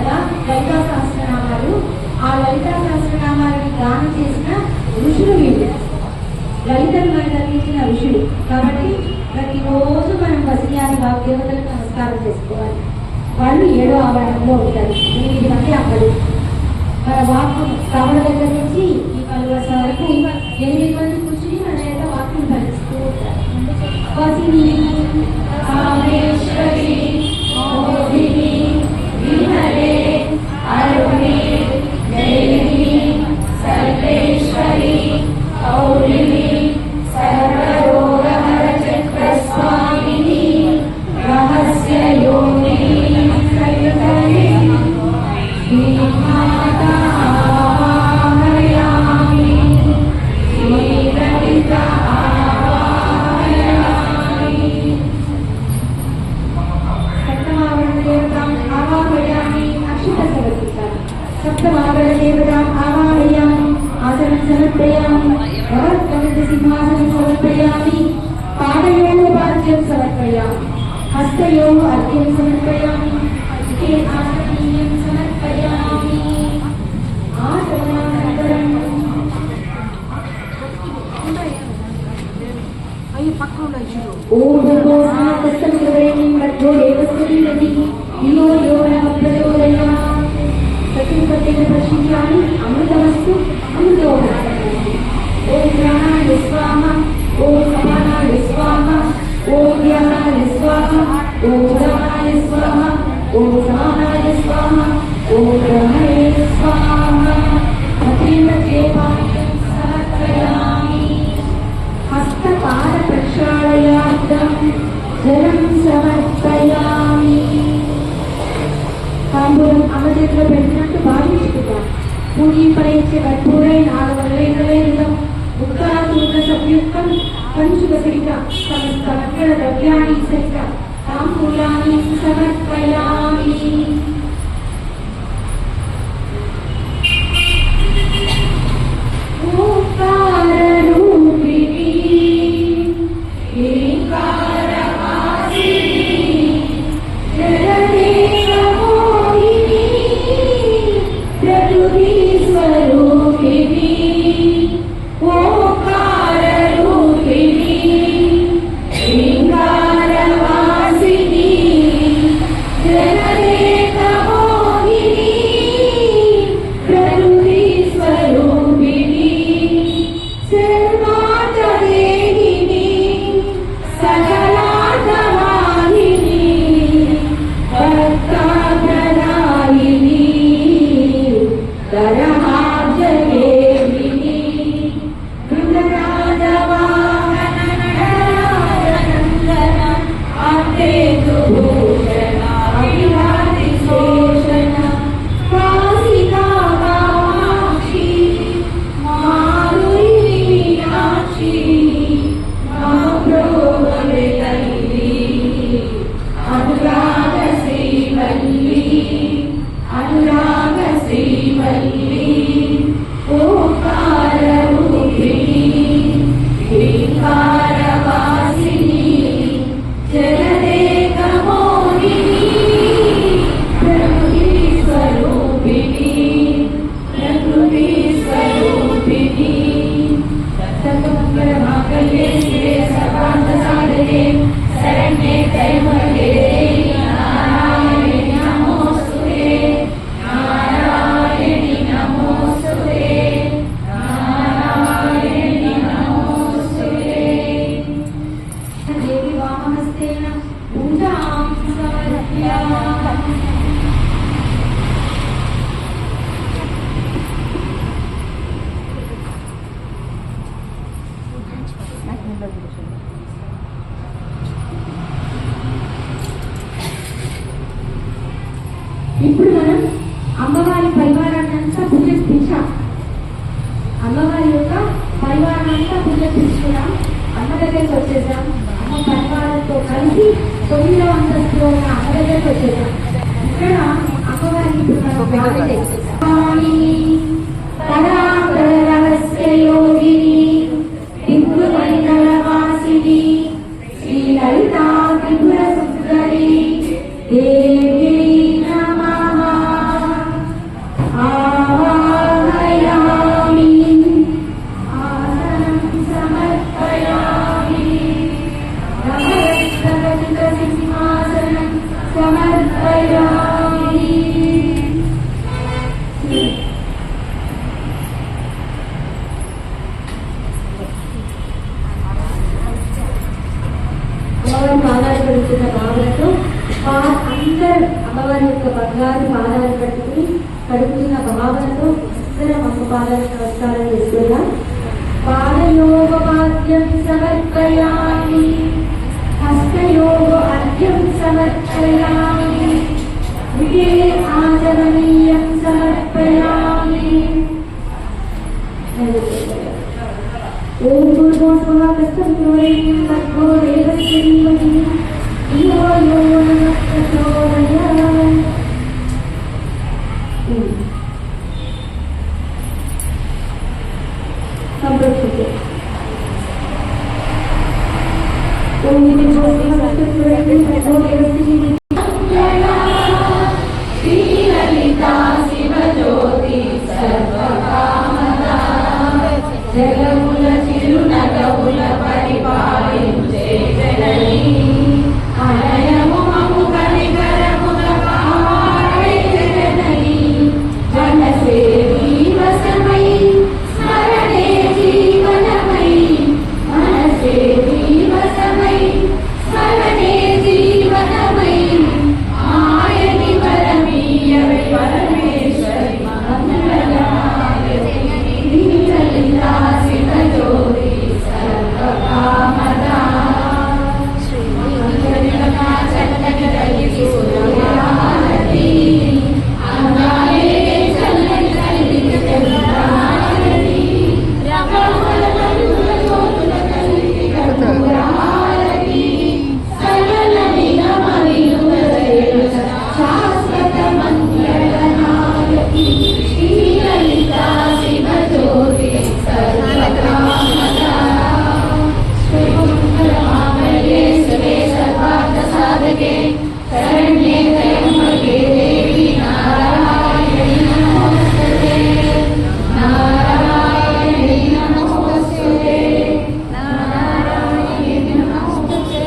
కదా లలితా సహస్రనామాలు. ఆ లలితా సహస్రనామాలని గానం చేసిన ఋషులు వీళ్ళు, లలితలు మనకు అందించిన ఋషులు. కాబట్టి ప్రతిరోజు మనం వసియాని వాగ్దేవతలకు నమస్కారం చేసుకోవాలి. వాళ్ళు 7వ ఆవరణంలో ఉంటారు. 8 మంది అమ్మలు. మన వాక్కు శ్రవణ దగ్గర నుంచి ఈ కలువస వరకు 8 మంది కూర్చుని మన యొక్క వాక్కును ఫలిస్తూ ఉంటారు. వసిని కామేశ్వరి మోహిని విహరే అరుణి దేవి సర్వేశ్వరి ఔరిణి సర్వరోగహర చక్రస్వామిని రహస్య యోగిని సరితరి శ్రీమాతా ఆవాహయామి శ్రీలలిత ఆవాహయామి. సప్తమావరణ దేవతాం ఆవాహయామి. అక్షత సమర్పిస్తాను. సప్తమావరణ దేవతాం ఆవాహయామి. ఆసనం సమర్పయామి. సింహాసనం సమర్పయామి. పాదయోः పాద్యం సమర్పయామి. హస్తయోः అర్ఘ్యం సమర్పయామి. ఆసనీయం సమర్పయామి. ఆసనానంతరం ఓం భగవస్నాతస్తమితవరేణ్యం భర్గో దేవస్య ధీమహి ధియో యో నః ప్రచోదయాత్. సత్యపత్యేన ప్రశిష్యామి. అమృతమస్తు అమృతోభవతు. ఓం జ్ఞానాయ స్వాహ. ఓం సమానాయ స్వాహ. ఓం జ్ఞానాయ స్వాహ. ఓం సమానాయ స్వాహ. ఓం సమానాయ స్వాహ. ఓం బ్రహ్మణే స్వాహ. అత్రిమద్యేవాక్యం సమర్పయామి. హస్తపాద ప్రక్షాళయార్థం జలం సమర్పయామి. తాంబూలం అమ్మ చేతిలో పెట్టినట్టు భావించుకుంటాం. పూజీపరయించే కర్పూరై నాగవల్లేంద్రం ఉత్తరాసూత్ర సంయుక్తం పంచుకసిక సమస్త మంగళ ద్రవ్యాణి సహిత తాంబూలాన్ని సమర్పయామి. ఓంకారరూపిణి ఓంకారవాసిని జగదేకమోహిని ప్రకృతి స్వరూపిణి ఓంకారరూపిణి ఓంకారవాసిని జగదేకమోహిని ప్రకృతి స్వరూపిణి సర్వార్థదేహిని సకలార్థవాహిని భక్తాప్రదాయిని దరహార్జయేవిని బృందరాజవాహననందన ఆర్తేందుభూషణ అభిలాషిశేషణ కాశికా కామాక్షి మాధురి మీనాక్షి మహాప్రభువే తల్లి అనురాగ శ్రీవల్లి అనురాగ శ్రీవల్లి ఓంకారరూపిణి ఓంకారవాసిని జగదేకమోహిని ప్రకృతి స్వరూపిణి ప్రకృతి స్వరూపిణి సర్వమంగళమాంగళ్యే శివే సర్వార్థసాధకే శరణ్యే త్రయంబకే నారాయణి నమోస్తుతే నారాయణి నమోస్తుతే నారాయణి నమోస్తుతే. దేవి వామహస్తేన పూజాం సమర్పయామి. ఇప్పుడు మనం అమ్మవారి పరివారాన్ని అంతా పూజించాం. అమ్మవారి యొక్క పరివారాన్ని అంతా పూజించుకున్నాం. అమ్మ దగ్గరికి వచ్చేసాం. అమ్మ పరివారంతో కలిసి 9వ అంతస్తులో ఉన్న అమ్మ దగ్గరికి వచ్చేసాం. ఇక్కడ అమ్మవారికి ఇప్పుడు మనం ధ్యానం చేస్తాం. రహస్య యోగిని దిగ్గులైనవాసిని శ్రీ లలితా త్రిపుర సుందరి దేవి నమః. అమ్మవారి పాదాలు కడుగుతున్న భావనతో అందరూ అమ్మవారి యొక్క బంగారు పాదాలు కడుగుతున్న భావనతో అందరం అమ్మ పాదాలు నమస్కారం చేస్తున్నాం. పాదయోగవాద్యం సమర్పయామి, హస్తయోగ అర్ఘ్యం సమర్పయామి, విగే ఆచరణీయం సమర్పయామి. ఓం పూర్వస్వః తస్సద్గురురేణ్యం భర్గో దేవస్య ధీమహి ధియో యో నః ప్రచోదయాత్. సంప్రదించండి. ఓం పూర్వస్వః తస్సద్గురురేణ్యం భర్గో దేవస్య ధీమహి శ్రీలలితా శివజ్యోతి సర్వకామదా జగముల చిరునగముల పరిపాలించే జననీ అలయము మము కనికరమున కాపాడే జననీ మనసేవి వశమై స్మరణే జీవనమై మనసేవి వశమై స్మరణే జీవనమై ఆయని వరమీయవే పరమేశ్వరి లలితా శివజ్యోతి సర్వకామదా చల్లని తల్లి సూర్యహారతి అంగాలే చల్లని తల్లి చంద్రహారతి రమణుల కన్నుల జ్యోతుల తల్లి కర్పూరహారతి సకల నిగమ వినుగదయలు శాశ్వత మంగళనాయకి శ్రీలలితా శివజ్యోతి సర్వకామదా శ్రీమంగళమాంగళ్యే శివే సర్వార్థ సాధకే శరణ్యే త్రయంబకే దేవి నారాయణి నమోస్తుతే నారాయణి నమోస్తుతే నారాయణి నమోస్తుతే.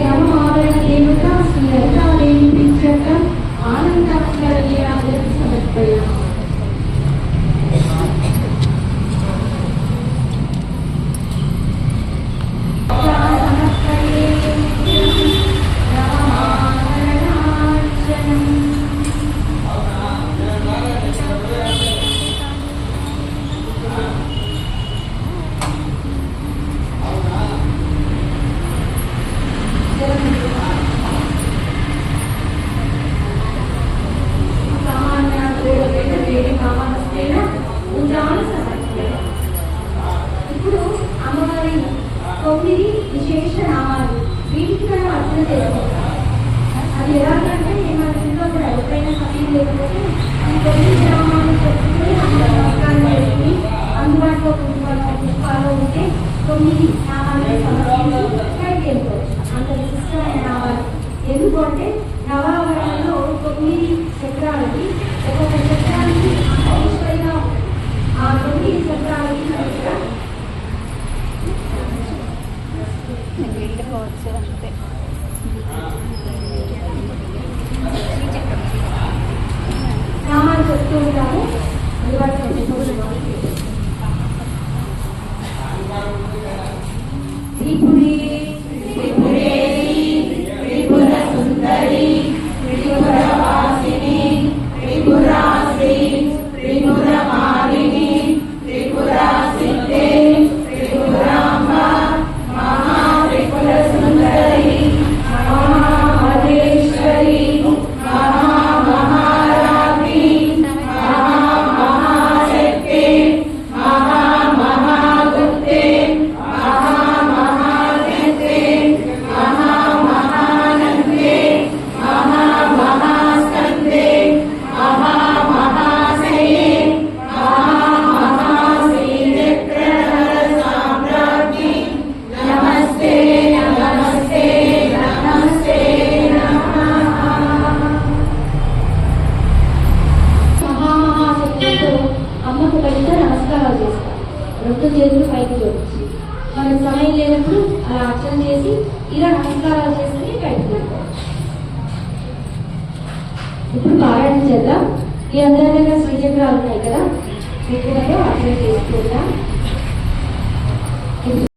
నమోదయ దేవతా శ్రీలలితాదేవి పిత్రకం ఆనందమంగళీయాజం సమర్పయామి. ఇప్పుడు అమ్మవారి 9 విశేష నామాలు, వీటికి మనం అర్థం చేసుకోవాలి. అది ఎలాగంటే మన ఇంట్లో కూడా ఎప్పుడైనా సమయం లేకపోతే ఈ 9 నామాలు చెప్పుకుని నమస్కారం చేసుకుని అందుబాటులో పుష్పాలు ఉంటే 9 నామాలను సమర్పించి బయటికి వెళ్ళిపోవచ్చు. అంత విశిష్టమైన నామాలు. ఎందుకంటే నవావరణలో 9 చక్రాలకి ఒక్కొక్క చక్రానికి ఈశ్వరిగా ఆ 9 చక్రాలకి కలిసిగా నామాలు చెప్తూ ఉంటాము. అందుబాటులో త్రిపురి త్రిపురేసి త్రిపుర సుందరి త్రిపుర వాసిని త్రిపురాశ్రీ త్రిపుర మాలిని త్రిపుర సిద్ధే త్రిపురాంబ మహా త్రిపుర సుందరి మహామహేశ్వరి మహామహారాజ్ఞి మహామహాశక్తి మహామహాగుప్తే మహామహాశక్తి మహామహానందే మహామహాస్కందే మహామహాశయే మహామహాశ్రీచక్రధర సామ్రాజ్ఞి నమస్తే నమస్తే నమస్తే మహామహాశక్తితో అమ్మకు పెద్ద నమస్కారాలు చేస్తాం. 2 చేతులు పైకి జోడించి మనకు సమయం లేనప్పుడు అలా అర్చన చేసి ఇలా నమస్కారాలు చేసుకుని బయటకు వెళ్ళిపోవచ్చు. ఇప్పుడు పారాయణ చేద్దాం. ఈ అందరి దగ్గర శ్రీచక్రాలు ఉన్నాయి కదా, ఎక్కువగా అర్చన చేసుకుందాం.